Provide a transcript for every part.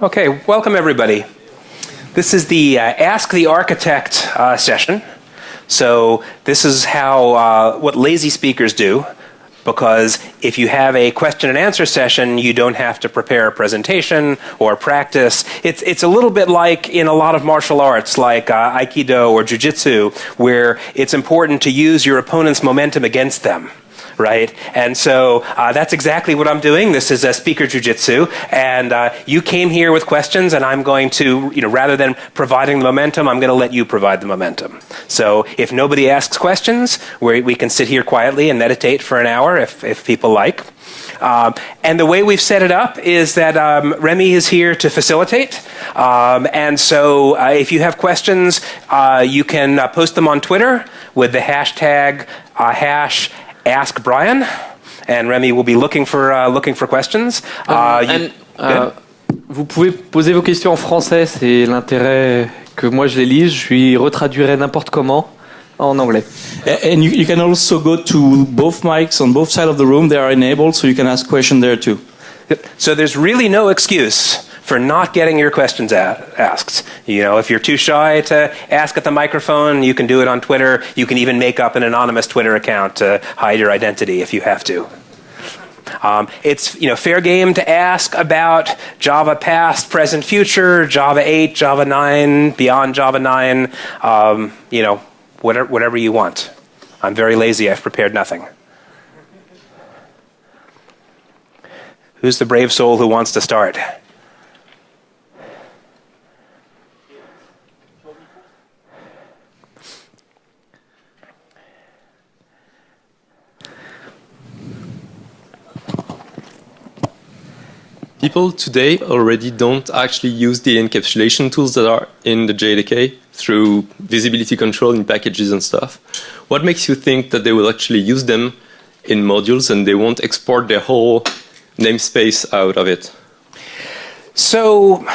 Okay, welcome everybody. This is the Ask the Architect session. So this is how what lazy speakers do, because if you have a question and answer session, you don't have to prepare a presentation or practice. It's a little bit like in a lot of martial arts, like Aikido or Jiu-Jitsu, where it's important to use your opponent's momentum against them. Right? And so that's exactly what I'm doing. This is a speaker jiu-jitsu, and you came here with questions, and I'm going to, rather than providing the momentum, I'm going to let you provide the momentum. So if nobody asks questions, we can sit here quietly and meditate for an hour if people like. And the way we've set it up is that Remy is here to facilitate. And so if you have questions, you can post them on Twitter with the hashtag Ask Brian, and Remy will be looking for questions. Vous pouvez poser vos questions en français, c'est l'intérêt que moi je les lise. Je lui retraduirai n'importe comment en anglais. And you can also go to both mics on both sides of the room. They are enabled, so you can ask questions there too. So there's really no excuse for not getting your questions asked. If you're too shy to ask at the microphone, you can do it on Twitter. You can even make up an anonymous Twitter account to hide your identity if you have to. It's fair game to ask about Java past, present, future, Java 8, Java 9, beyond Java 9, whatever you want. I'm very lazy. I've prepared nothing. Who's the brave soul who wants to start? People today already don't actually use the encapsulation tools that are in the JDK through visibility control in packages and stuff. What makes you think that they will actually use them in modules and they won't export their whole namespace out of it? So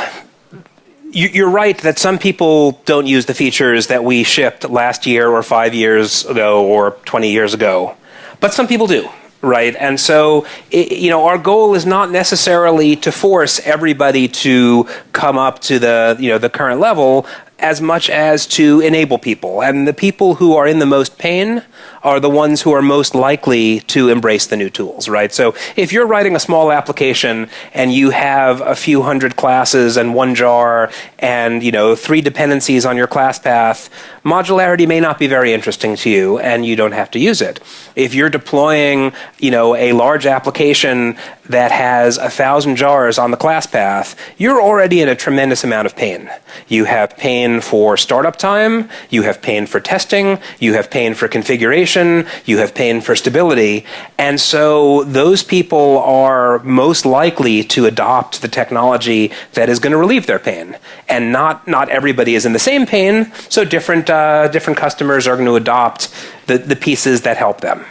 you're right that some people don't use the features that we shipped last year or 5 years ago or 20 years ago, but some people do. Right, and so our goal is not necessarily to force everybody to come up to the current level, as much as to enable people. And the people who are in the most pain are the ones who are most likely to embrace the new tools, right? So if you're writing a small application and you have a few hundred classes and one jar and 3 dependencies on your class path, modularity may not be very interesting to you, and you don't have to use it. If you're deploying a large application that has 1,000 jars on the class path, you're already in a tremendous amount of pain. You have pain for startup time, you have pain for testing, you have pain for configuration, you have pain for stability, and so those people are most likely to adopt the technology that is going to relieve their pain. And not everybody is in the same pain, so different customers are going to adopt the pieces that help them.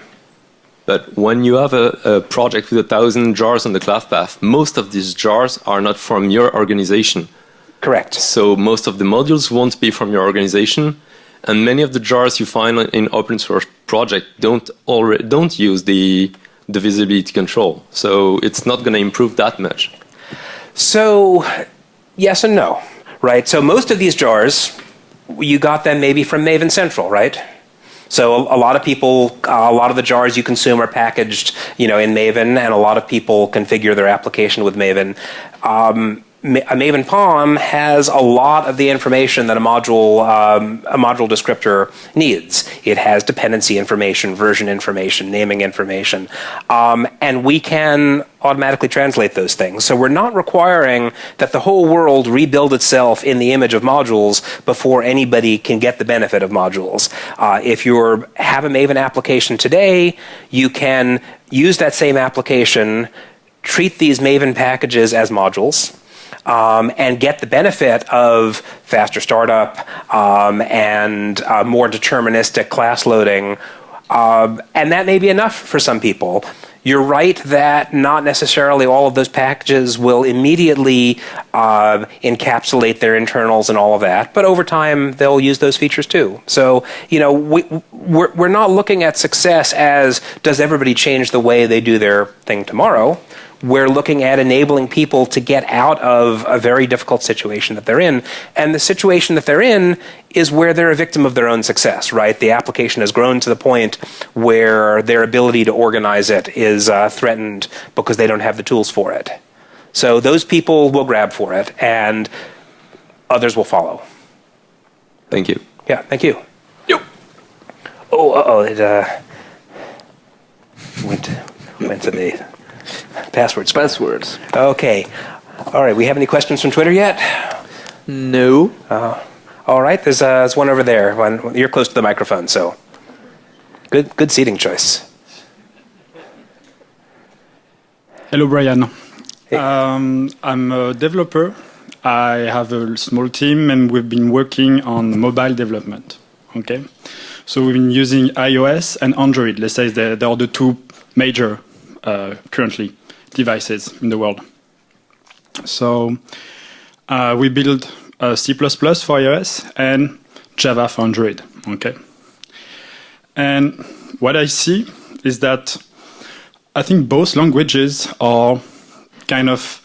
But when you have a project with 1,000 jars on the class path, most of these jars are not from your organization. Correct. So most of the modules won't be from your organization, and many of the jars you find in open source project don't use the visibility control. So it's not going to improve that much. So yes and no, right? So most of these jars, you got them maybe from Maven Central, right? So a lot of people, a lot of the jars you consume are packaged, in Maven, and a lot of people configure their application with Maven. A Maven POM has a lot of the information that a module descriptor needs. It has dependency information, version information, naming information, and we can automatically translate those things. So we're not requiring that the whole world rebuild itself in the image of modules before anybody can get the benefit of modules. If you have a Maven application today, you can use that same application, treat these Maven packages as modules, and get the benefit of faster startup and more deterministic class loading. And that may be enough for some people. You're right that not necessarily all of those packages will immediately encapsulate their internals and all of that, but over time they'll use those features too. So, we're not looking at success as does everybody change the way they do their thing tomorrow. we're looking at enabling people to get out of a very difficult situation that they're in. And the situation that they're in is where they're a victim of their own success, right? The application has grown to the point where their ability to organize it is threatened because they don't have the tools for it. So those people will grab for it, and others will follow. Thank you. Yeah, thank you. Yep. Oh, it went to the passwords. Passwords. Okay. All right, we have any questions from Twitter yet? No. All right, there's one over there. You're close to the microphone, so good seating choice. Hello, Brian. Hey. I'm a developer. I have a small team, and we've been working on mobile development. Okay, so we've been using iOS and Android. Let's say they are the two major currently devices in the world. So we build C++ for iOS and Java for Android. Okay, and what I see is that I think both languages are kind of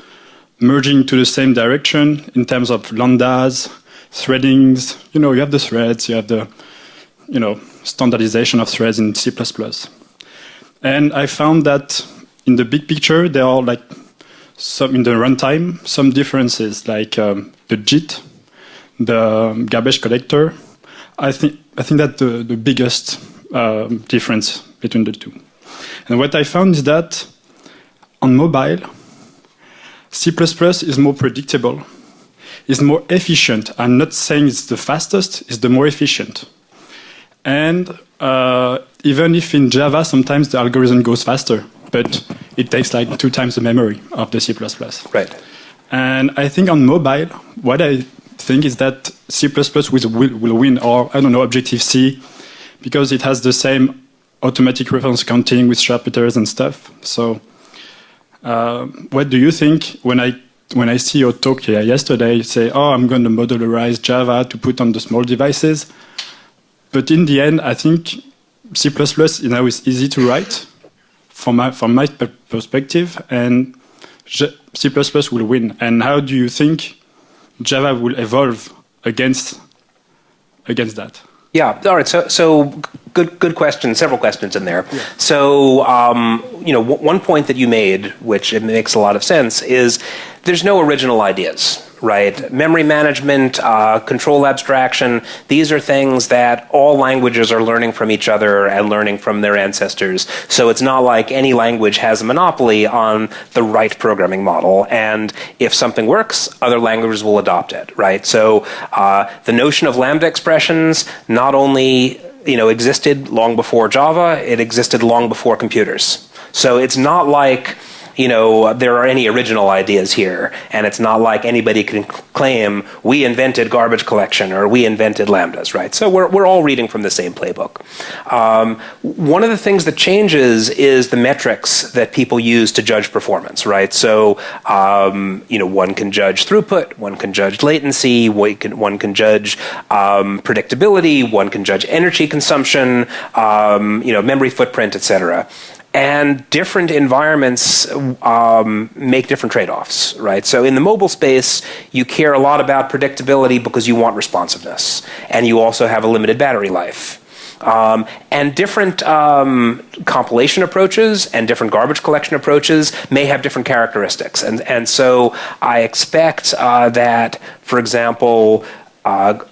merging to the same direction in terms of lambdas, threadings. You know, you have the threads, you have the, standardization of threads in C++. And I found that in the big picture, there are like some, in the runtime, some differences, like the JIT, the garbage collector. I think that's the biggest difference between the two. And what I found is that on mobile, C++ is more predictable, is more efficient. I'm not saying it's the fastest, it's the more efficient. And even if in Java, sometimes the algorithm goes faster, but it takes like 2 times the memory of the C++. Right. And I think on mobile, what I think is that C++ will win, or I don't know, Objective-C, because it has the same automatic reference counting with sharpeters and stuff. So what do you think when I see your talk here yesterday? You say, "Oh, I'm going to modularize Java to put on the small devices," but in the end, I think C++ is easy to write from my perspective, and C++ will win. And how do you think Java will evolve against that? Yeah. All right. So good question. Several questions in there. Yeah. So one point that you made, which it makes a lot of sense, is there's no original ideas, right? Memory management, control abstraction. These are things that all languages are learning from each other and learning from their ancestors. So it's not like any language has a monopoly on the right programming model. And if something works, other languages will adopt it, right? So the notion of Lambda expressions not only existed long before Java, it existed long before computers. So it's not like there are any original ideas here, and it's not like anybody can claim we invented garbage collection or we invented lambdas, right? So we're all reading from the same playbook. One of the things that changes is the metrics that people use to judge performance, right? So one can judge throughput, one can judge latency, one can judge predictability, one can judge energy consumption, memory footprint, etc. And different environments make different trade-offs, right? So in the mobile space, you care a lot about predictability because you want responsiveness, and you also have a limited battery life. And different compilation approaches and different garbage collection approaches may have different characteristics. And so I expect that, for example,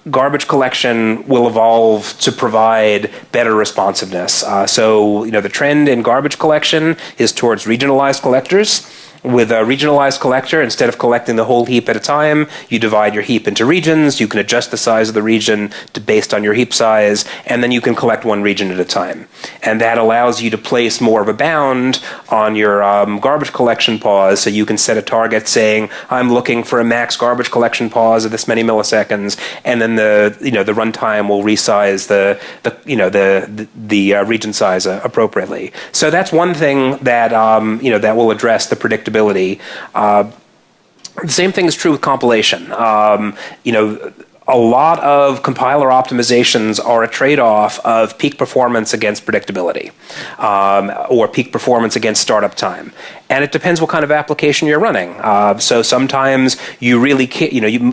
garbage collection will evolve to provide better responsiveness. So the trend in garbage collection is towards regionalized collectors. With a regionalized collector, instead of collecting the whole heap at a time, you divide your heap into regions. You can adjust the size of the region based on your heap size, and then you can collect one region at a time. And that allows you to place more of a bound on your garbage collection pause, so you can set a target saying, I'm looking for a max garbage collection pause of this many milliseconds, and then the runtime will resize the region size appropriately. So that's one thing that that will address the predictability. The same thing is true with compilation. A a lot of compiler optimizations are a trade-off of peak performance against predictability, or peak performance against startup time. And it depends what kind of application you're running. So sometimes you really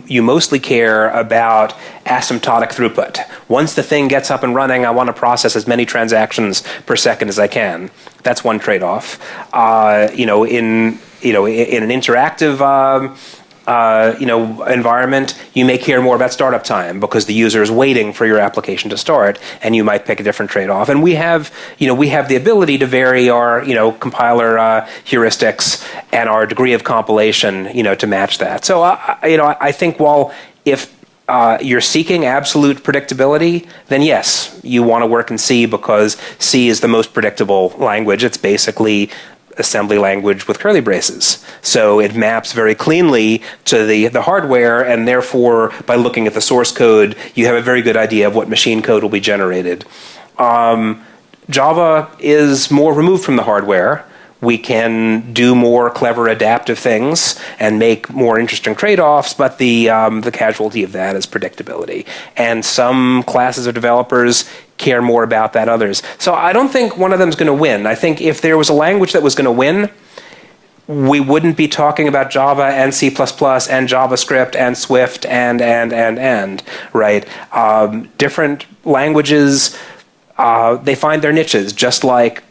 you mostly care about asymptotic throughput. Once the thing gets up and running, I want to process as many transactions per second as I can. That's one trade-off. In an interactive environment, you may care more about startup time because the user is waiting for your application to start, and you might pick a different trade-off. And we have the ability to vary our, compiler heuristics and our degree of compilation, to match that. So, I think if you're seeking absolute predictability, then yes, you want to work in C because C is the most predictable language. It's basically assembly language with curly braces. So it maps very cleanly to the hardware, and therefore, by looking at the source code, you have a very good idea of what machine code will be generated. Java is more removed from the hardware. We can do more clever adaptive things and make more interesting trade-offs, but the casualty of that is predictability. And some classes of developers care more about that others. So I don't think one of them is going to win. I think if there was a language that was going to win, we wouldn't be talking about Java and C++ and JavaScript and Swift and right? Different languages, they find their niches, just like,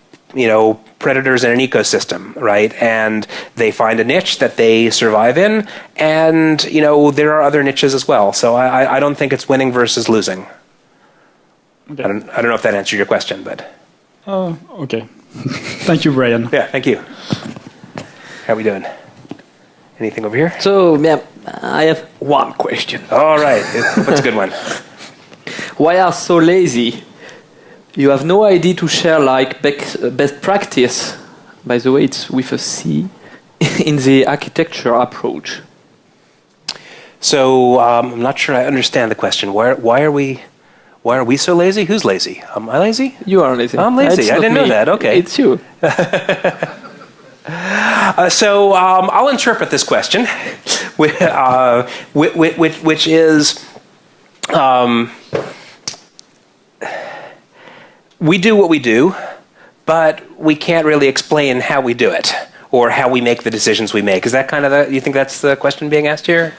predators in an ecosystem, right? And they find a niche that they survive in, and, there are other niches as well. So I don't think it's winning versus losing. Okay. I don't know if that answered your question, but... Okay. Thank you, Brian. Yeah, thank you. How are we doing? Anything over here? So, yeah, I have one question. All right. What's a good one? Why are so lazy? You have no idea to share like best practice. By the way, it's with a C in the architecture approach. So I'm not sure I understand the question. Why are we so lazy? Who's lazy? Am I lazy? You are lazy. I'm lazy. I didn't know that. Okay. It's you. So I'll interpret this question, which is. We do what we do, but we can't really explain how we do it or how we make the decisions we make. Is that kind of you think that's the question being asked here?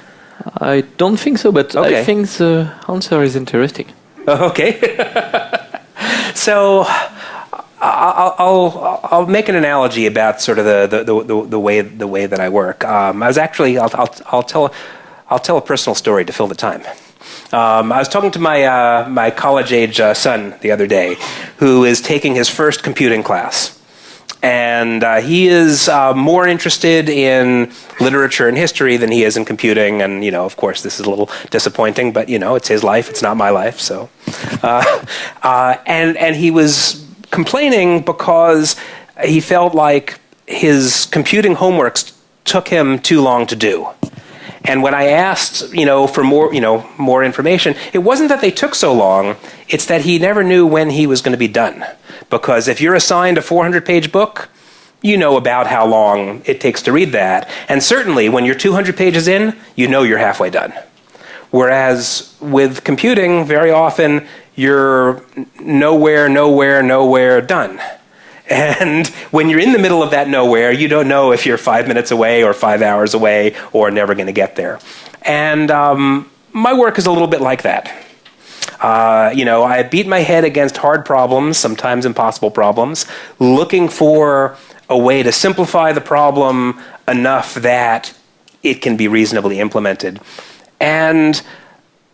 I don't think so, but okay. I think the answer is interesting. Okay. So I'll make an analogy about sort of the way that I work. I'll tell a personal story to fill the time. I was talking to my college-age son the other day, who is taking his first computing class. And he is more interested in literature and history than he is in computing. And, of course, this is a little disappointing, but, it's his life. It's not my life. So, and he was complaining because he felt like his computing homeworks took him too long to do. And when I asked, for more information, it wasn't that they took so long, it's that he never knew when he was going to be done. Because if you're assigned a 400-page book, you know about how long it takes to read that. And certainly, when you're 200 pages in, you know you're halfway done. Whereas with computing, very often, you're nowhere done. And when you're in the middle of that nowhere, you don't know if you're 5 minutes away or 5 hours away or never going to get there. And my work is a little bit like that. I beat my head against hard problems, sometimes impossible problems, looking for a way to simplify the problem enough that it can be reasonably implemented. And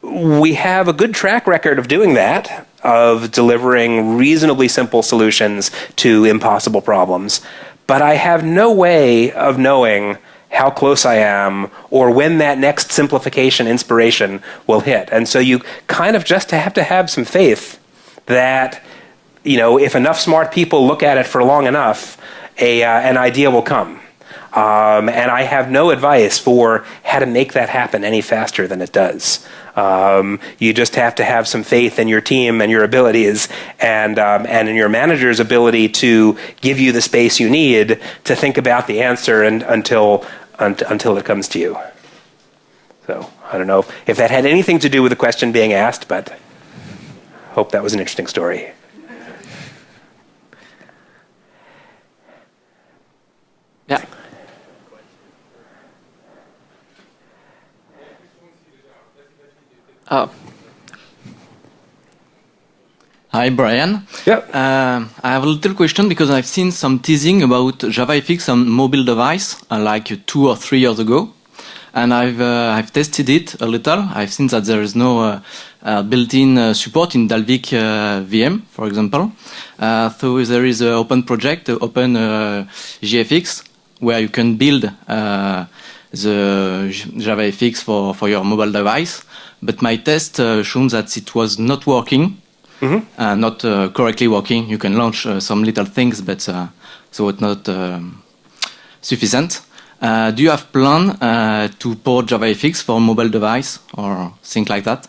we have a good track record of doing that, of delivering reasonably simple solutions to impossible problems. But I have no way of knowing how close I am or when that next simplification inspiration will hit. And so you kind of just have to have some faith that, if enough smart people look at it for long enough, an idea will come. And I have no advice for how to make that happen any faster than it does. You just have to have some faith in your team and your abilities, and in your manager's ability to give you the space you need to think about the answer until it comes to you. So I don't know if that had anything to do with the question being asked, but hope that was an interesting story. Yeah. Oh. Hi, Brian. Yep. I have a little question because I've seen some teasing about JavaFX on mobile device like 2 or 3 years ago, and I've tested it a little. I've seen that there is no built-in support in Dalvik VM, for example. So there is an open project, Open JFX, where you can build the JavaFX for your mobile device. But my test shows that it was not working. Mm-hmm. Not correctly working. You can launch some little things, but so it's not sufficient. Do you have plan to port JavaFX for mobile device or things like that?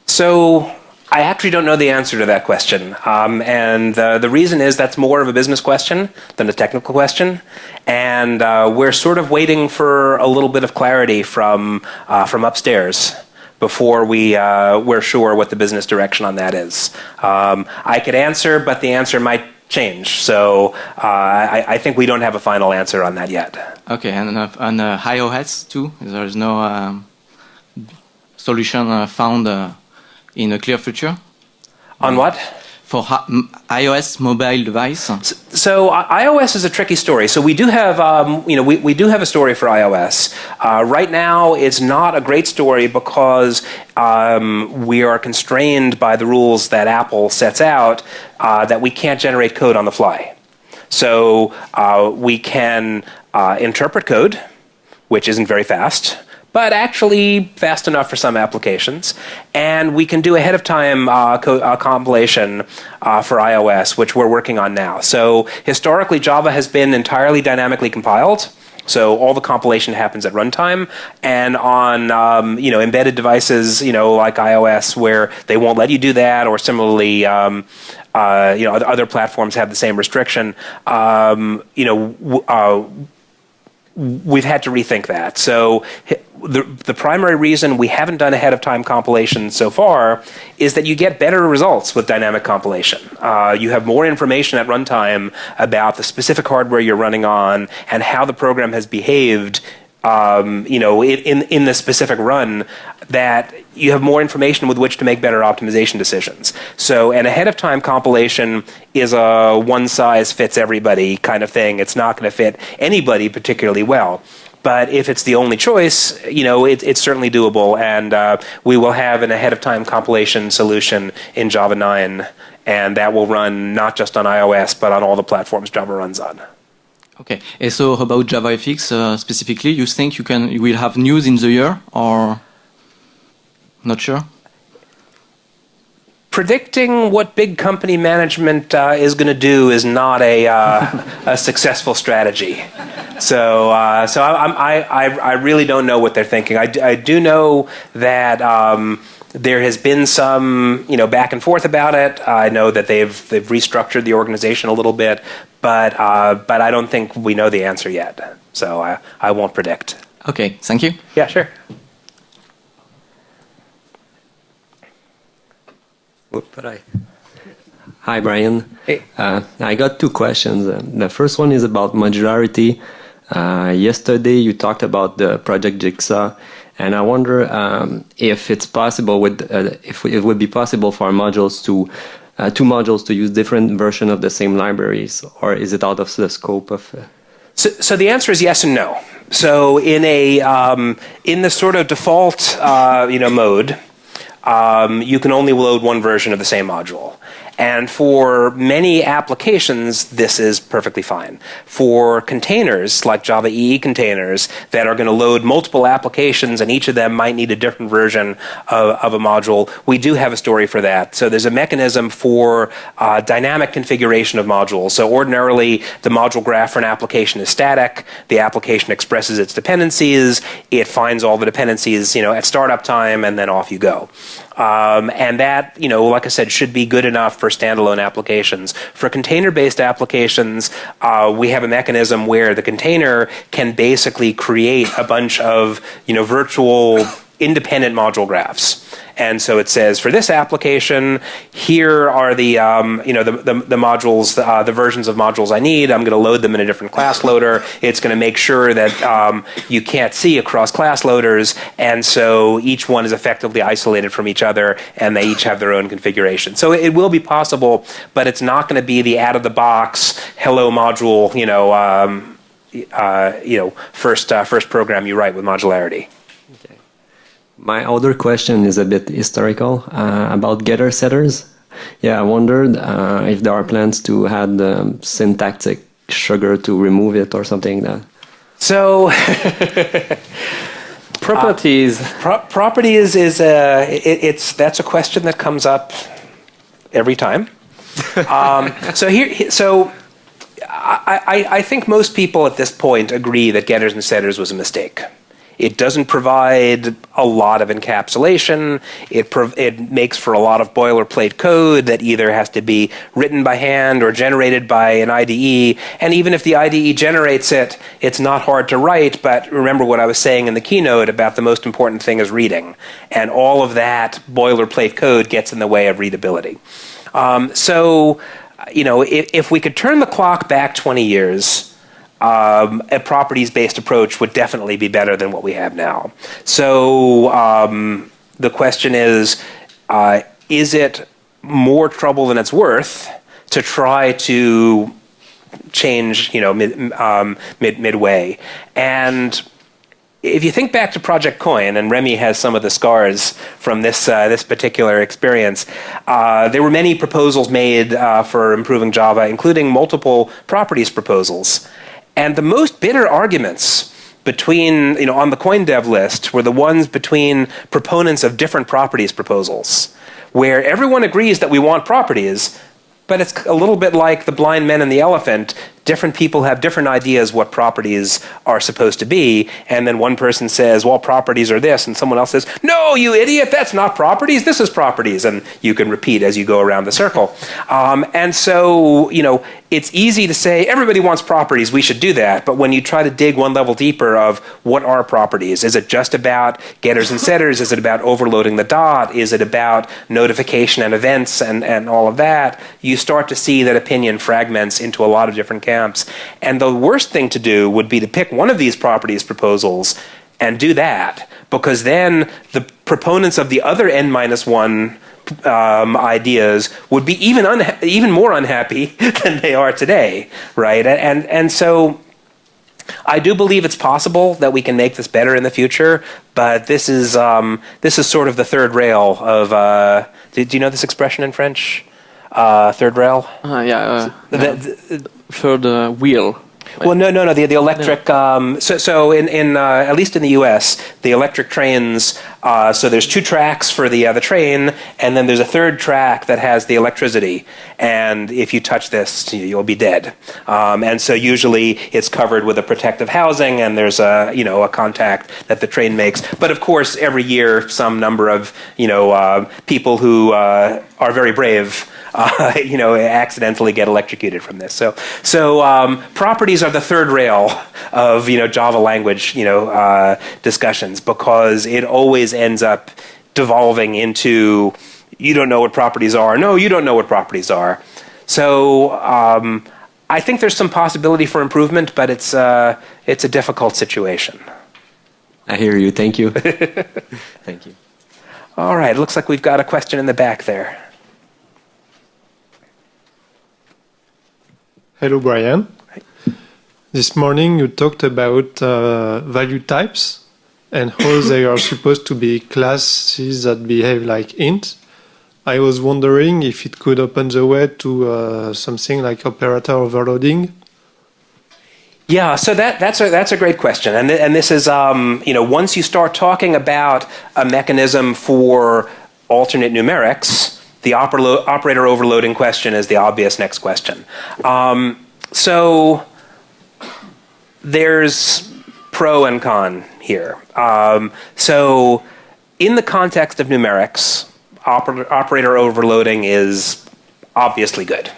So I actually don't know the answer to that question, and the reason is that's more of a business question than a technical question, and we're sort of waiting for a little bit of clarity from upstairs before we're sure what the business direction on that is. I could answer, but the answer might change. So I think we don't have a final answer on that yet. Okay, and on iOS too, there is no solution found in a clear future? On what? For iOS mobile device? So iOS is a tricky story. So we do have, we do have a story for iOS. Right now, it's not a great story because we are constrained by the rules that Apple sets out that we can't generate code on the fly. So we can interpret code, which isn't very fast, but actually fast enough for some applications. And we can do ahead of time compilation for iOS, which we're working on now. So historically, Java has been entirely dynamically compiled. So all the compilation happens at runtime, and on embedded devices, like iOS, where they won't let you do that, or similarly, other platforms have the same restriction. We've had to rethink that. So the primary reason we haven't done ahead of time compilation so far is that you get better results with dynamic compilation. You have more information at runtime about the specific hardware you're running on and how the program has behaved in the specific run, that you have more information with which to make better optimization decisions. So an ahead-of-time compilation is a one-size-fits-everybody kind of thing. It's not going to fit anybody particularly well. But if it's the only choice, it's certainly doable, and we will have an ahead-of-time compilation solution in Java 9, and that will run not just on iOS, but on all the platforms Java runs on. Okay. And so about JavaFX specifically, you think you will have news in the year, or not sure? Predicting what big company management is going to do is not a successful strategy. So I really don't know what they're thinking. I do know that there has been some back and forth about it. I know that they've restructured the organization a little bit, but I don't think we know the answer yet. So I won't predict. Okay, thank you. Yeah, sure. Hi, Brian. Hey. I got 2 questions. The first one is about modularity. Yesterday you talked about the project Jigsaw, and I wonder if it's possible if it would be possible for modules to 2 modules to use different versions of the same libraries, or is it out of the scope of? So the answer is yes and no. So in the sort of default mode, you can only load one version of the same module. And for many applications, this is perfectly fine. For containers, like Java EE containers, that are going to load multiple applications and each of them might need a different version of a module, we do have a story for that. So there's a mechanism for dynamic configuration of modules. So ordinarily, the module graph for an application is static. The application expresses its dependencies. It finds all the dependencies at startup time, and then off you go. And that, like I said, should be good enough for standalone applications. For container-based applications, we have a mechanism where the container can basically create a bunch of, virtual independent module graphs. And so it says, for this application, here are the the modules, the versions of modules I need. I'm going to load them in a different class loader. It's going to make sure that you can't see across class loaders, and so each one is effectively isolated from each other, and they each have their own configuration. So it will be possible, but it's not going to be the out-of-the-box hello module, first program you write with modularity. My other question is a bit historical about getter setters. Yeah, I wondered if there are plans to add syntactic sugar to remove it or something like that. So, properties. Properties is that's a question that comes up every time. I think most people at this point agree that getters and setters was a mistake. It doesn't provide a lot of encapsulation. It makes for a lot of boilerplate code that either has to be written by hand or generated by an IDE. And even if the IDE generates it, it's not hard to write. But remember what I was saying in the keynote about the most important thing is reading. And all of that boilerplate code gets in the way of readability. If we could turn the clock back 20 years, a properties-based approach would definitely be better than what we have now. So the question is it more trouble than it's worth to try to change, midway? And if you think back to Project Coin, and Remy has some of the scars from this particular experience, there were many proposals made for improving Java, including multiple properties proposals. And the most bitter arguments between, on the Coin dev list were the ones between proponents of different properties proposals, where everyone agrees that we want properties, but it's a little bit like the blind men and the elephant. Different people have different ideas what properties are supposed to be, and then one person says, well, properties are this, and someone else says, no, you idiot, that's not properties, this is properties, and you can repeat as you go around the circle. And so, it's easy to say, everybody wants properties, we should do that, but when you try to dig one level deeper of what are properties, is it just about getters and setters, is it about overloading the dot, is it about notification and events and all of that, you start to see that opinion fragments into a lot of different camps. And the worst thing to do would be to pick one of these properties proposals and do that, because then the proponents of the other n-1 ideas would be even more unhappy than they are today, right? And so I do believe it's possible that we can make this better in the future, but this is sort of the third rail of. Do you know this expression in French? Third rail. Third wheel. Well, no. The electric. So in at least in the U.S., the electric trains. So there's two tracks for the train, and then there's a third track that has the electricity. And if you touch this, you'll be dead. And so usually it's covered with a protective housing, and there's a contact that the train makes. But of course, every year, some number of people who are very brave. Accidentally get electrocuted from this. So properties are the third rail of Java language discussions, because it always ends up devolving into you don't know what properties are. No, you don't know what properties are. So I think there's some possibility for improvement, but it's a difficult situation. I hear you. Thank you. Thank you. All right. Looks like we've got a question in the back there. Hello, Brian. Hi. This morning you talked about value types and how they are supposed to be classes that behave like int. I was wondering if it could open the way to something like operator overloading. Yeah, so that's a great question, and this is once you start talking about a mechanism for alternate numerics. The operator overloading question is the obvious next question. So there's pro and con here. So in the context of numerics, operator overloading is obviously good,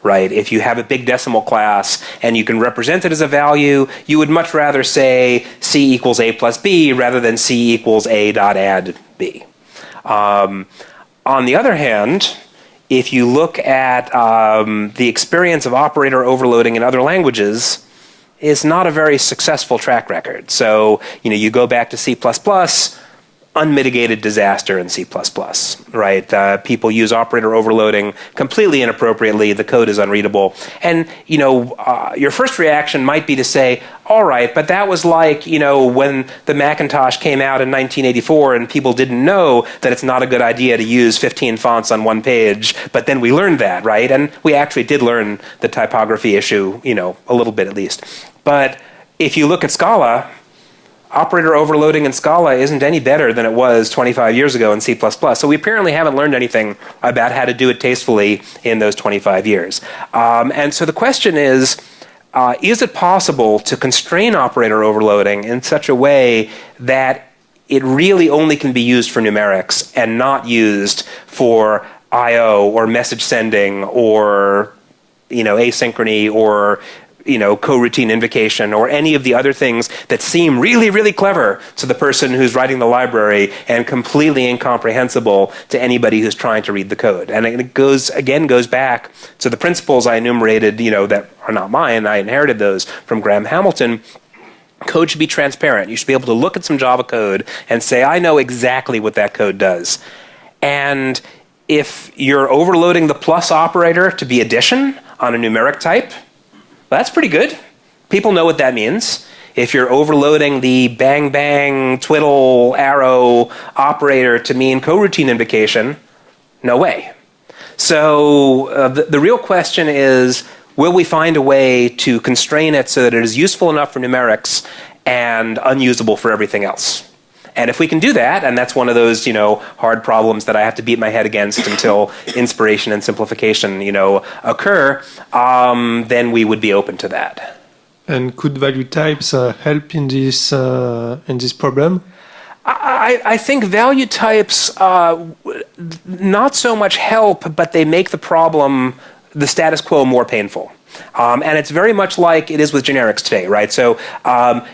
right? If you have a big decimal class and you can represent it as a value, you would much rather say C equals A plus B rather than C equals A dot add B. On the other hand, if you look at the experience of operator overloading in other languages, it's not a very successful track record. So, you go back to C++, unmitigated disaster in C++, right? People use operator overloading completely inappropriately. The code is unreadable. And, your first reaction might be to say, all right, but that was like, when the Macintosh came out in 1984 and people didn't know that it's not a good idea to use 15 fonts on one page, but then we learned that, right? And we actually did learn the typography issue, a little bit at least. But if you look at Scala, operator overloading in Scala isn't any better than it was 25 years ago in C++. So we apparently haven't learned anything about how to do it tastefully in those 25 years. And so the question is it possible to constrain operator overloading in such a way that it really only can be used for numerics and not used for I/O or message sending or asynchrony or coroutine invocation or any of the other things that seem really, really clever to the person who's writing the library and completely incomprehensible to anybody who's trying to read the code. And it goes back to the principles I enumerated, that are not mine. I inherited those from Graham Hamilton. Code should be transparent. You should be able to look at some Java code and say, I know exactly what that code does. And if you're overloading the plus operator to be addition on a numeric type, that's pretty good. People know what that means. If you're overloading the bang bang twiddle arrow operator to mean coroutine invocation, no way. So the real question is, will we find a way to constrain it so that it is useful enough for numerics and unusable for everything else? And if we can do that, and that's one of those, hard problems that I have to beat my head against until inspiration and simplification, occur, then we would be open to that. And could value types help in this problem? I think value types not so much help, but they make the status quo more painful. And it's very much like it is with generics today, right? So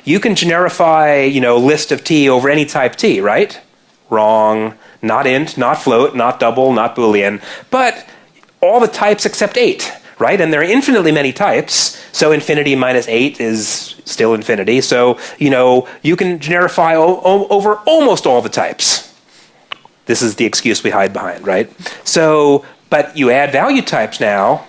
you can generify, list of t over any type t, right? Wrong. Not int, not float, not double, not Boolean. But all the types except 8, right? And there are infinitely many types. So infinity minus 8 is still infinity. So, you can generify over almost all the types. This is the excuse we hide behind, right? So, but you add value types now,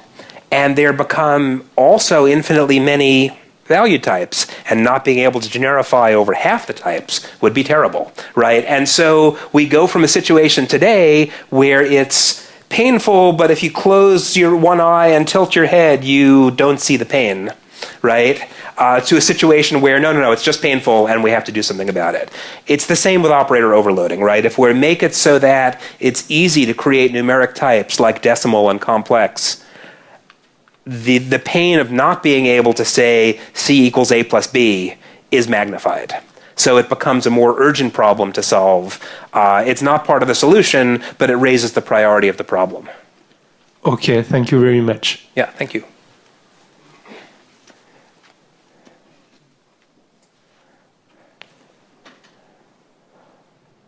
and there become also infinitely many value types, and not being able to generify over half the types would be terrible, right? And so we go from a situation today where it's painful, but if you close your one eye and tilt your head, you don't see the pain, right? To a situation where, no, it's just painful and we have to do something about it. It's the same with operator overloading, right? If we make it so that it's easy to create numeric types like decimal and complex, the pain of not being able to say C equals A plus B is magnified. So it becomes a more urgent problem to solve. It's not part of the solution, but it raises the priority of the problem. Okay, thank you very much. Yeah, thank you.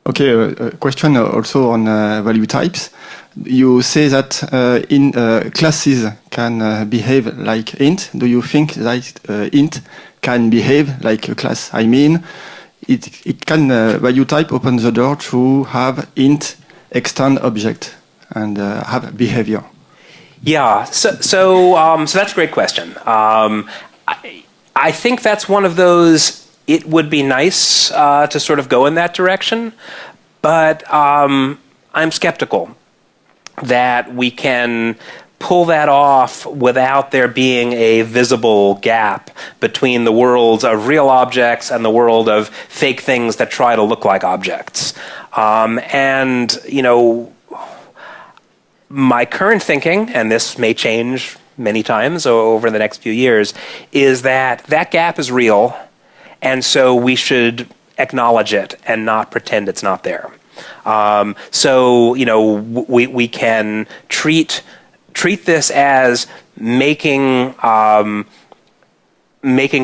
Okay, a question also on value types. You say that in classes can behave like int. Do you think that int can behave like a class? I mean, it can value type open the door to have int extend object and have behavior. Yeah, so that's a great question. I think that's one of those. It would be nice to sort of go in that direction, but I'm skeptical that we can pull that off without there being a visible gap between the worlds of real objects and the world of fake things that try to look like objects. And, my current thinking, and this may change many times over the next few years, is that that gap is real, and so we should acknowledge it and not pretend it's not there. So we can treat this as making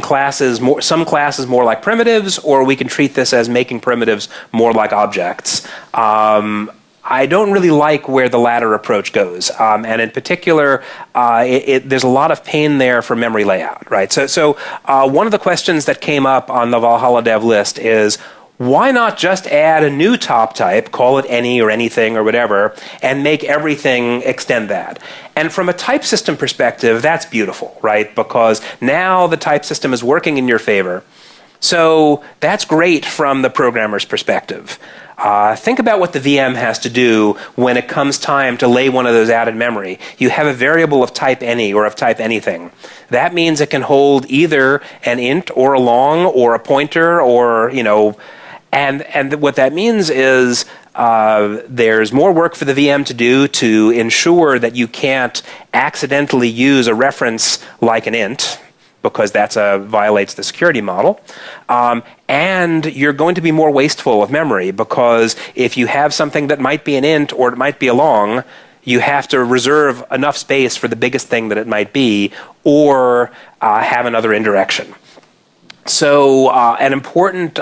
classes some classes more like primitives, or we can treat this as making primitives more like objects. I don't really like where the latter approach goes, and in particular, there's a lot of pain there for memory layout, right? So one of the questions that came up on the Valhalla dev list is, why not just add a new top type, call it any or anything or whatever, and make everything extend that? And from a type system perspective, that's beautiful, right? Because now the type system is working in your favor. So that's great from the programmer's perspective. Think about what the VM has to do when it comes time to lay one of those out in memory. You have a variable of type any or of type anything. That means it can hold either an int or a long or a pointer or, and what that means is there's more work for the VM to do to ensure that you can't accidentally use a reference like an int, because that violates the security model. And you're going to be more wasteful of memory, because if you have something that might be an int or it might be a long, you have to reserve enough space for the biggest thing that it might be, or have another indirection. So an important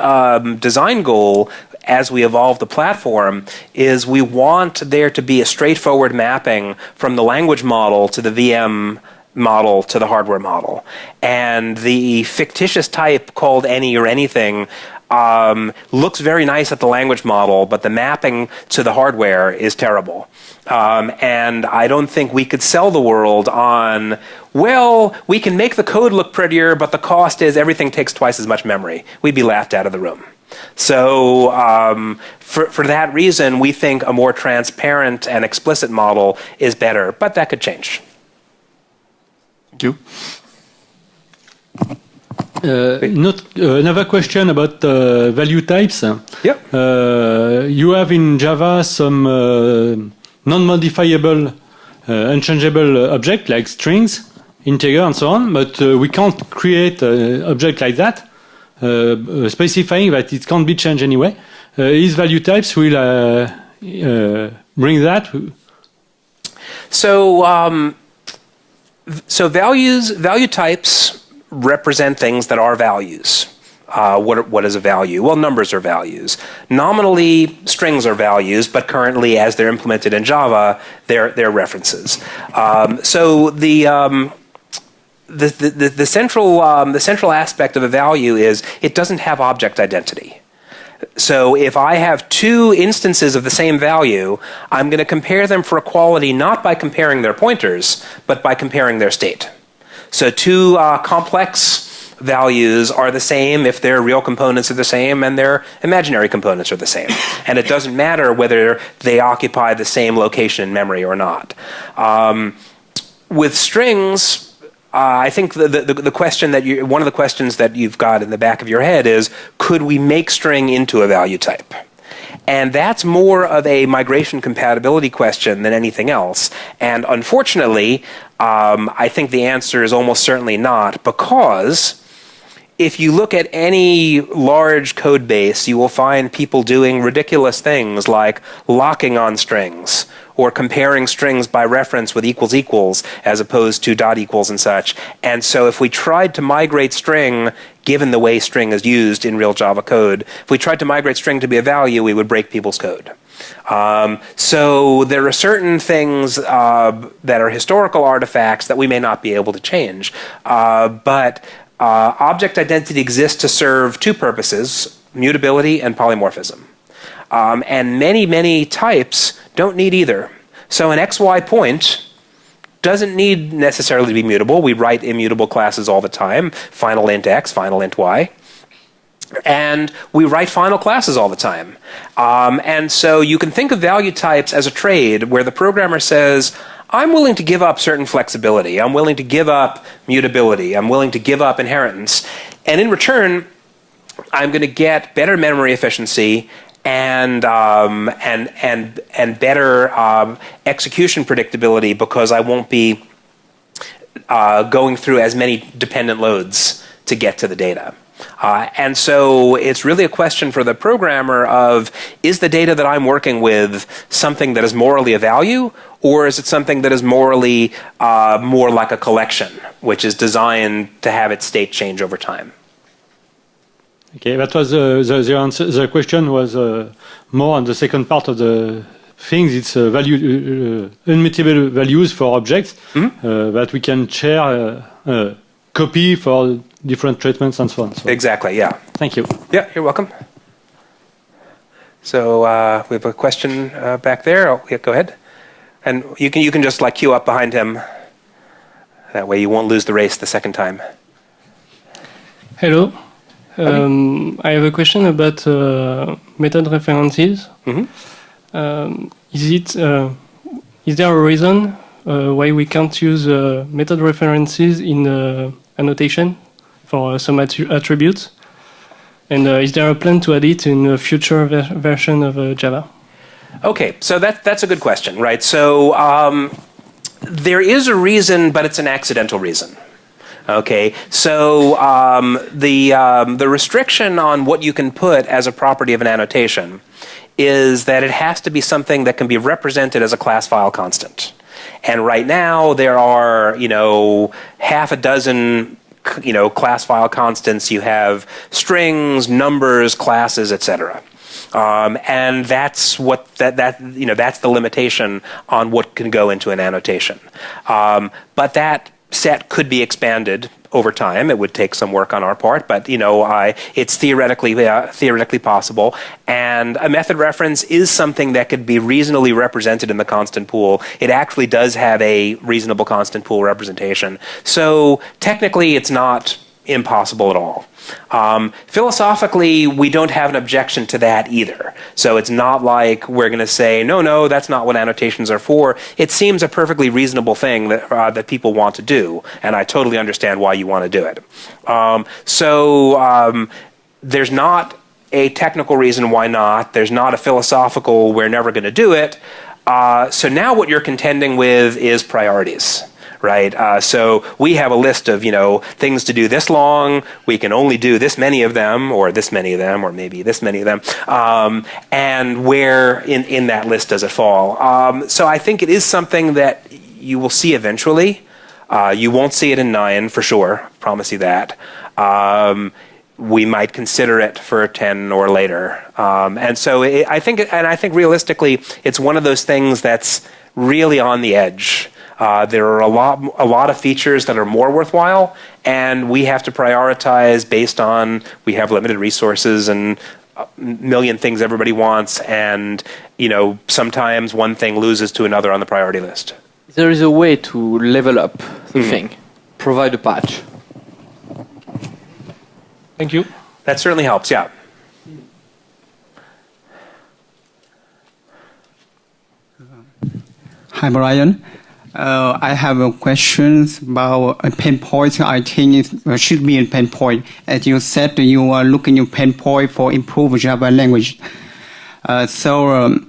design goal as we evolve the platform is we want there to be a straightforward mapping from the language model to the VM model to the hardware model. And the fictitious type called any or anything looks very nice at the language model, but the mapping to the hardware is terrible. And I don't think we could sell the world on, well, we can make the code look prettier, but the cost is everything takes twice as much memory. We'd be laughed out of the room. So for that reason, we think a more transparent and explicit model is better, but that could change. Thank you. Another question about value types. Yep. You have in Java some non-modifiable, unchangeable objects like strings, integer, and so on, but we can't create an object like that, specifying that it can't be changed anyway. Is value types will bring that? So value types represent things that are values. What is a value? Well, numbers are values. Nominally, strings are values, but currently, as they're implemented in Java, they're references. So the central aspect of a value is it doesn't have object identity. So if I have two instances of the same value, I'm going to compare them for equality not by comparing their pointers, but by comparing their state. So two complex values are the same if their real components are the same and their imaginary components are the same. And it doesn't matter whether they occupy the same location in memory or not. With strings, I think the question that one of the questions that you've got in the back of your head is, could we make string into a value type? And that's more of a migration compatibility question than anything else. And unfortunately, I think the answer is almost certainly not, because if you look at any large code base, you will find people doing ridiculous things like locking on strings, or comparing strings by reference with equals equals as opposed to dot equals and such. And so if we tried to migrate string, given the way string is used in real Java code, if we tried to migrate string to be a value, we would break people's code. So there are certain things that are historical artifacts that we may not be able to change. But object identity exists to serve two purposes, mutability and polymorphism. And many types don't need either. So an XY point doesn't need necessarily to be mutable. We write immutable classes all the time, final int x, final int y. And we write final classes all the time. And so you can think of value types as a trade where the programmer says, I'm willing to give up certain flexibility. I'm willing to give up mutability. I'm willing to give up inheritance. And in return, I'm going to get better memory efficiency and better execution predictability, because I won't be going through as many dependent loads to get to the data. And so it's really a question for the programmer of, is the data that I'm working with something that is morally of value, or is it something that is morally more like a collection, which is designed to have its state change over time? Okay, that was the answer. The question was more on the second part of the things. It's value, immutable values for objects that we can share, copy for different treatments and so on. So. Exactly, yeah. Thank you. Yeah, you're welcome. So we have a question back there. Oh, yeah, go ahead. And you can just like queue up behind him. That way you won't lose the race the second time. Hello. I have a question about method references. Is there a reason why we can't use method references in annotation for some attributes? And is there a plan to add it in a future version of Java? Okay, so that's a good question, right? So there is a reason, but it's an accidental reason. Okay, so the restriction on what you can put as a property of an annotation is that it has to be something that can be represented as a class file constant. And right now there are, half a dozen, class file constants. You have strings, numbers, classes, etc. And that's what that's the limitation on what can go into an annotation. But that set could be expanded over time. It would take some work on our part, but it's theoretically possible. And a method reference is something that could be reasonably represented in the constant pool. It actually does have a reasonable constant pool representation. So technically, it's not impossible at all. Philosophically, we don't have an objection to that either. So it's not like we're going to say, no, that's not what annotations are for. It seems a perfectly reasonable thing that people want to do, and I totally understand why you want to do it. There's not a technical reason why not. There's not a philosophical, we're never going to do it. So now what you're contending with is priorities. Right, so we have a list of things to do this long. We can only do this many of them, or this many of them, or maybe this many of them. And where in that list does it fall? So I think it is something that you will see eventually. You won't see it in 9 for sure. Promise you that. We might consider it for 10 or later. And so I think realistically, it's one of those things that's really on the edge. There are a lot of features that are more worthwhile, and we have to prioritize based on we have limited resources and a million things everybody wants, and sometimes one thing loses to another on the priority list. There is a way to level up the thing. Provide a patch. Thank you. That certainly helps, yeah. Hi, Brian. I have a question about a pain point. I think it should be a pain point. As you said, you are looking at pain point for improved Java language. I've seen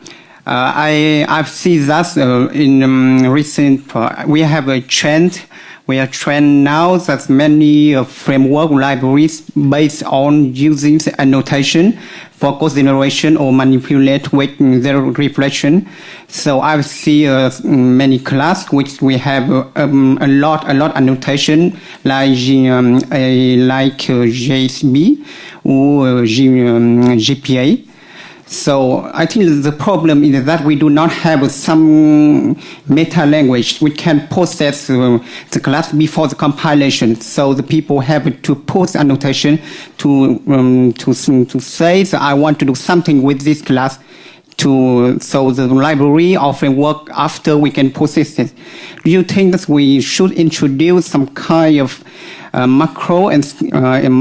that in recent. We have a trend. We are trend now that many framework libraries based on using annotation for code generation or manipulate with their reflection. So I see many class which we have a lot annotation like JCB or GPA. So I think the problem is that we do not have some meta language which can process the class before the compilation. So the people have to put annotation to say that I want to do something with this class. So the library or framework after we can process it. Do you think that we should introduce some kind of macro and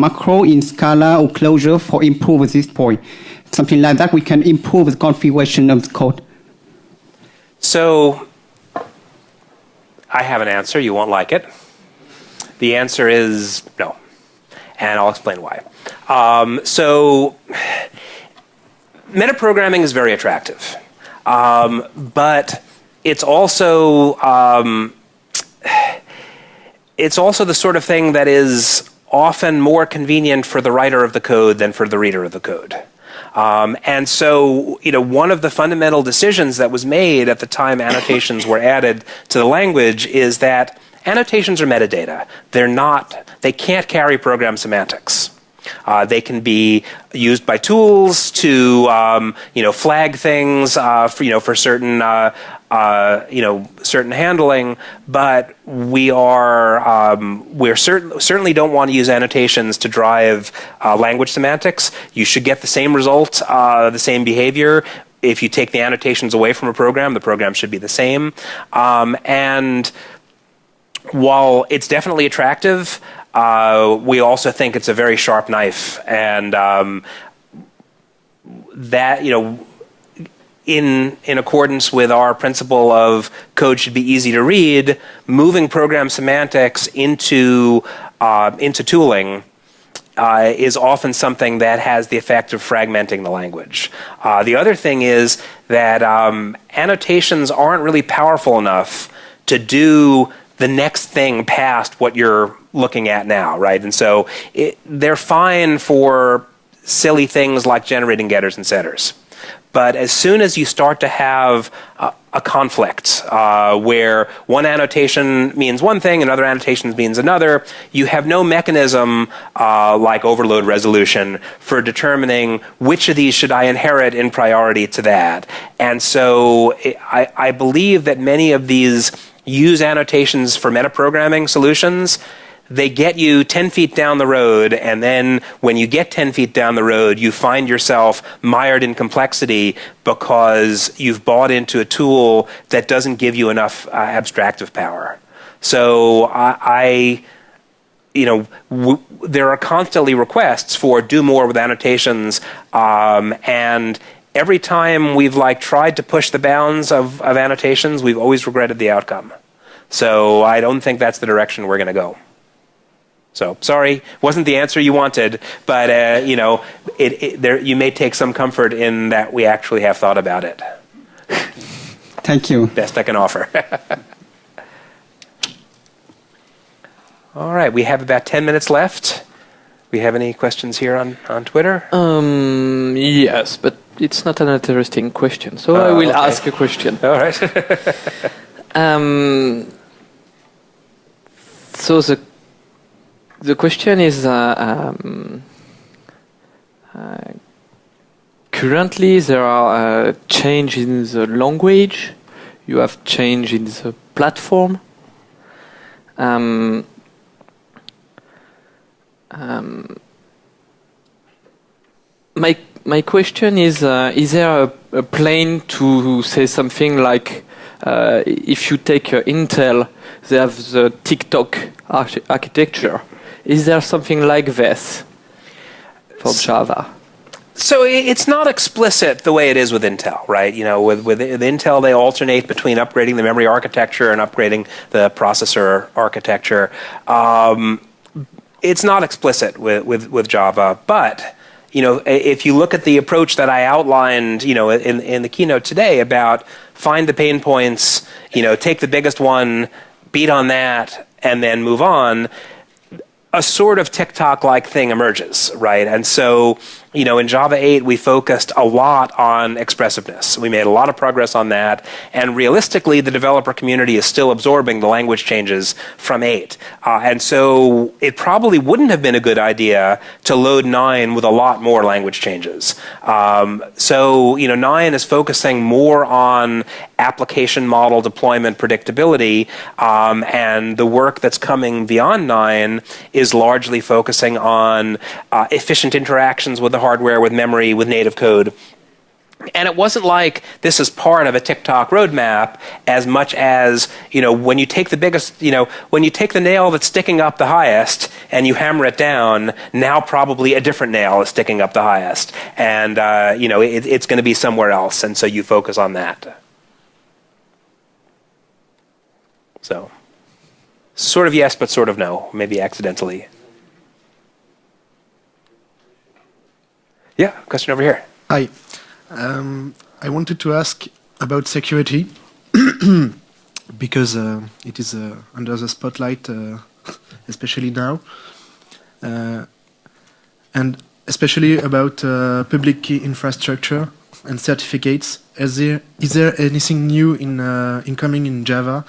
macro in Scala or Clojure for improve this point? Something like that, we can improve the configuration of the code. So I have an answer. You won't like it. The answer is no, and I'll explain why. So metaprogramming is very attractive, but it's also the sort of thing that is often more convenient for the writer of the code than for the reader of the code. And so, one of the fundamental decisions that was made at the time annotations were added to the language is that annotations are metadata. They can't carry program semantics. They can be used by tools to, flag things, for certain, certain handling. But we're certainly don't want to use annotations to drive language semantics. You should get the same result, the same behavior. If you take the annotations away from a program, the program should be the same. And while it's definitely attractive, we also think it's a very sharp knife, and that in accordance with our principle of code should be easy to read, moving program semantics into tooling is often something that has the effect of fragmenting the language. The other thing is that annotations aren't really powerful enough to do the next thing past what you're looking at now, right? And so they're fine for silly things like generating getters and setters. But as soon as you start to have a conflict where one annotation means one thing, another annotation means another, you have no mechanism like overload resolution for determining which of these should I inherit in priority to that. And so I believe that many of these use annotations for metaprogramming solutions. They get you 10 feet down the road, and then when you get 10 feet down the road, you find yourself mired in complexity because you've bought into a tool that doesn't give you enough abstractive power. So there are constantly requests for do more with annotations, and every time we've tried to push the bounds of annotations, we've always regretted the outcome. So I don't think that's the direction we're going to go. So sorry, wasn't the answer you wanted, but you may take some comfort in that we actually have thought about it. Thank you. Best I can offer. All right, we have about 10 minutes left. We have any questions here on Twitter? Yes, but it's not an interesting question, so I will ask a question. All right. So the question is, currently there are change in the language, you have change in the platform. My question is there a plan to say something like, if you take Intel, they have the TikTok architecture. Is there something like this for Java? So it's not explicit the way it is with Intel, right? With Intel, they alternate between upgrading the memory architecture and upgrading the processor architecture. It's not explicit with Java, but if you look at the approach that I outlined, in the keynote today about find the pain points, take the biggest one, beat on that, and then move on, a sort of TikTok-like thing emerges, right? And so, in Java 8, we focused a lot on expressiveness. We made a lot of progress on that, and realistically, the developer community is still absorbing the language changes from 8. And so, it probably wouldn't have been a good idea to load 9 with a lot more language changes. So, 9 is focusing more on application model deployment predictability, and the work that's coming beyond 9 is largely focusing on efficient interactions with the hardware, with memory, with native code. And it wasn't like this is part of a TikTok roadmap as much as, when you take the biggest, when you take the nail that's sticking up the highest and you hammer it down, now probably a different nail is sticking up the highest. And, it's going to be somewhere else. And so you focus on that. So, sort of yes, but sort of no, maybe accidentally. Yeah, question over here. Hi. I wanted to ask about security because it is under the spotlight, especially now. and especially about public key infrastructure and certificates. Is there anything new in coming in Java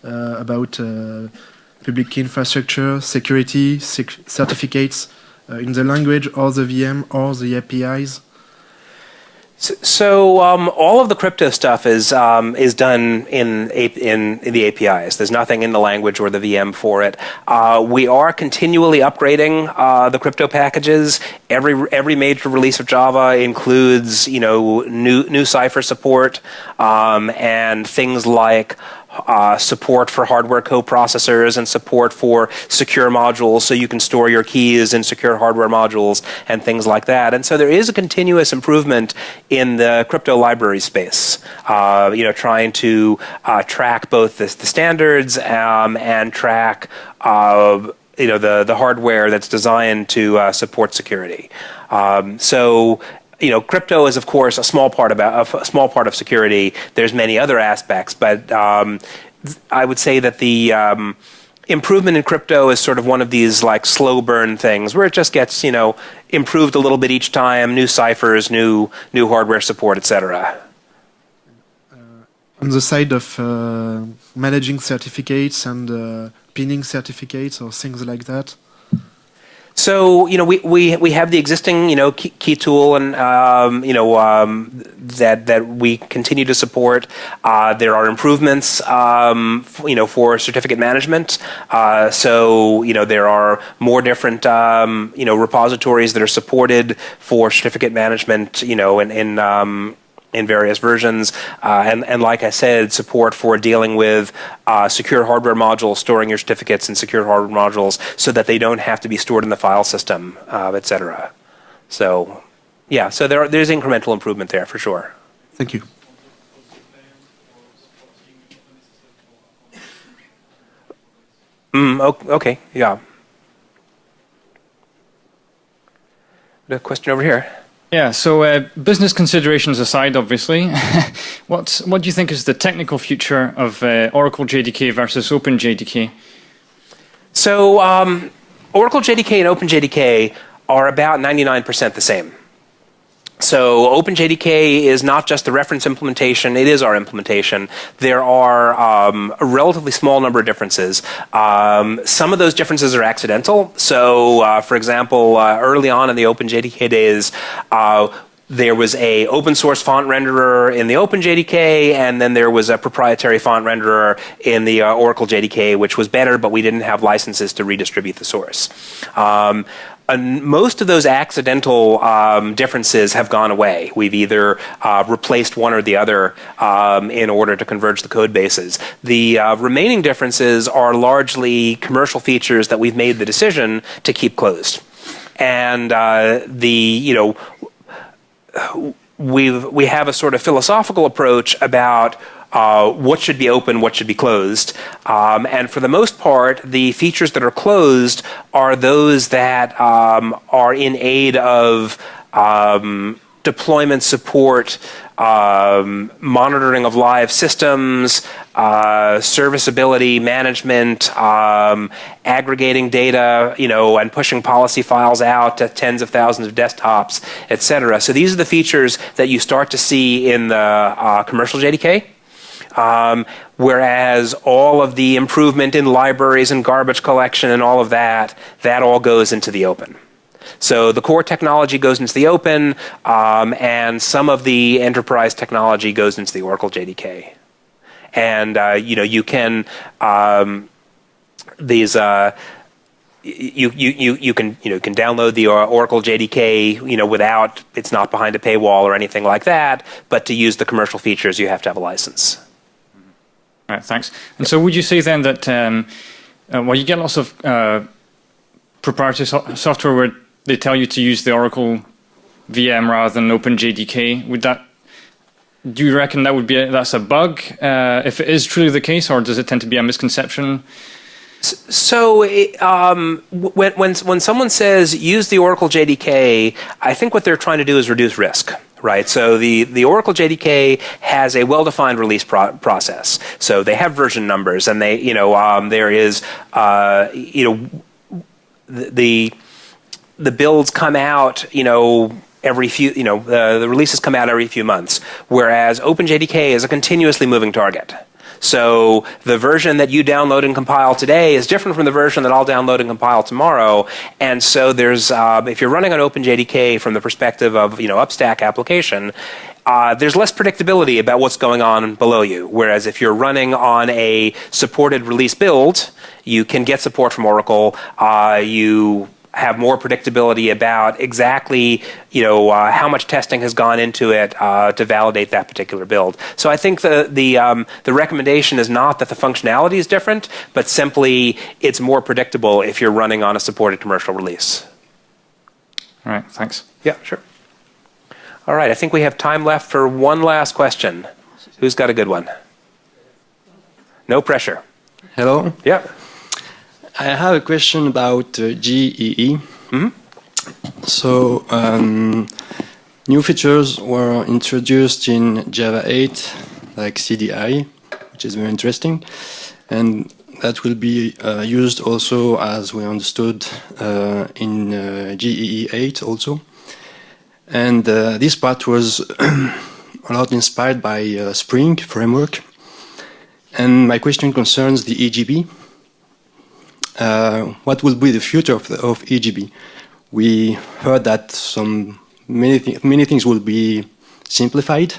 about public key infrastructure, security, certificates in the language or the VM or the APIs? So all of the crypto stuff is done in the APIs. There's nothing in the language or the VM for it. We are continually upgrading the crypto packages. Every major release of Java includes new Cypher support and things like support for hardware coprocessors and support for secure modules, so you can store your keys in secure hardware modules and things like that. And so there is a continuous improvement in the crypto library space, trying to track both the standards and track the hardware that's designed to support security. Crypto is, of course, a small part of security. There's many other aspects, but I would say that the improvement in crypto is sort of one of these like slow burn things where it just gets improved a little bit each time. New ciphers, new hardware support, etc. On the side of managing certificates and pinning certificates or things like that. So we have the existing key tool and that we continue to support. There are improvements for certificate management. There are more different repositories that are supported for certificate management in various versions, and like I said, support for dealing with secure hardware modules, storing your certificates in secure hardware modules so that they don't have to be stored in the file system, etc. So, yeah, so there's incremental improvement there for sure. Thank you. Okay, yeah. A question over here. Yeah, so business considerations aside, obviously, what do you think is the technical future of Oracle JDK versus Open JDK? So Oracle JDK and Open JDK are about 99% the same. So Open JDK is not just the reference implementation, it is our implementation. There are a relatively small number of differences. Some of those differences are accidental. So for example, early on in the Open JDK days, there was a open source font renderer in the Open JDK, and then there was a proprietary font renderer in the Oracle JDK, which was better, but we didn't have licenses to redistribute the source. And most of those accidental differences have gone away. We've either replaced one or the other in order to converge the code bases. The remaining differences are largely commercial features that we've made the decision to keep closed. And we have a sort of philosophical approach about what should be open, what should be closed. And for the most part, the features that are closed are those that are in aid of deployment support, monitoring of live systems, serviceability management, aggregating data, and pushing policy files out to tens of thousands of desktops, etc. So these are the features that you start to see in the commercial JDK. Whereas all of the improvement in libraries and garbage collection and all of that all goes into the open. So the core technology goes into the open, and some of the enterprise technology goes into the Oracle JDK. And you can you can download the Oracle JDK without, it's not behind a paywall or anything like that. But to use the commercial features, you have to have a license. All right, thanks. And so would you say then that, you get lots of proprietary software where they tell you to use the Oracle VM rather than Open JDK. Do you reckon that's a bug, if it is truly the case, or does it tend to be a misconception? So when someone says use the Oracle JDK, I think what they're trying to do is reduce risk. Right, so the Oracle JDK has a well-defined release process. So they have version numbers, and they, there is, the builds come out, every few, the releases come out every few months, whereas Open JDK is a continuously moving target. So the version that you download and compile today is different from the version that I'll download and compile tomorrow. And so there's, if you're running on Open JDK from the perspective of, upstack application, there's less predictability about what's going on below you. Whereas if you're running on a supported release build, you can get support from Oracle. You have more predictability about exactly, how much testing has gone into it to validate that particular build. So I think the recommendation is not that the functionality is different, but simply it's more predictable if you're running on a supported commercial release. All right, thanks. Yeah, sure. All right, I think we have time left for one last question. Who's got a good one? No pressure. Hello. Yeah. I have a question about GEE. Mm-hmm. So, new features were introduced in Java 8, like CDI, which is very interesting. And that will be used also, as we understood, in GEE 8 also. And this part was a lot inspired by Spring framework. And my question concerns the EGB. What will be the future of EGB? We heard that many things will be simplified.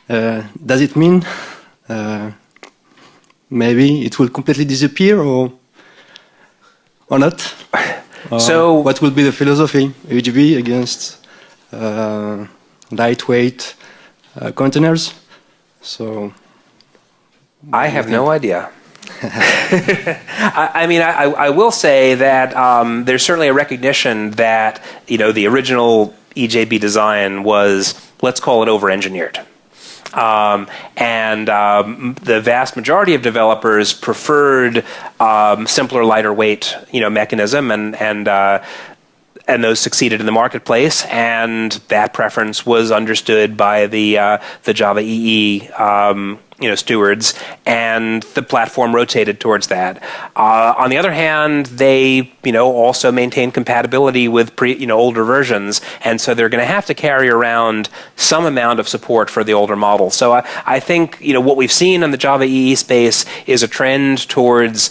Does it mean maybe it will completely disappear or not? So what will be the philosophy EGB against lightweight containers? So I have no idea. I will say that there's certainly a recognition that the original EJB design was, let's call it, over-engineered. The vast majority of developers preferred simpler, lighter weight mechanism, and those succeeded in the marketplace, and that preference was understood by the Java EE stewards, and the platform rotated towards that. On the other hand, they also maintain compatibility with older versions, and so they're going to have to carry around some amount of support for the older model. So I think what we've seen in the Java EE space is a trend towards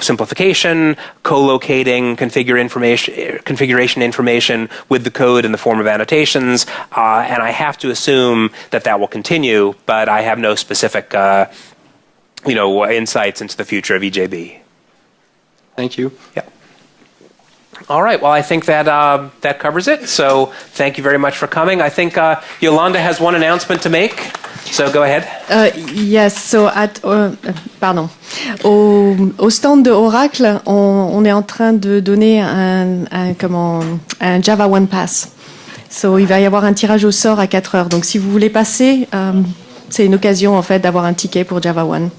simplification, co-locating configuration information with the code in the form of annotations, and I have to assume that will continue, but I have no specific, insights into the future of EJB. Thank you. Yeah. All right. Well, I think that covers it. So thank you very much for coming. I think Yolanda has one announcement to make. So go ahead. Yes. So au stand de Oracle, on est en train de donner un Java One Pass. So il va y avoir un tirage au sort à 4 heures. Donc si vous voulez passer, c'est une occasion en fait d'avoir un ticket pour Java One.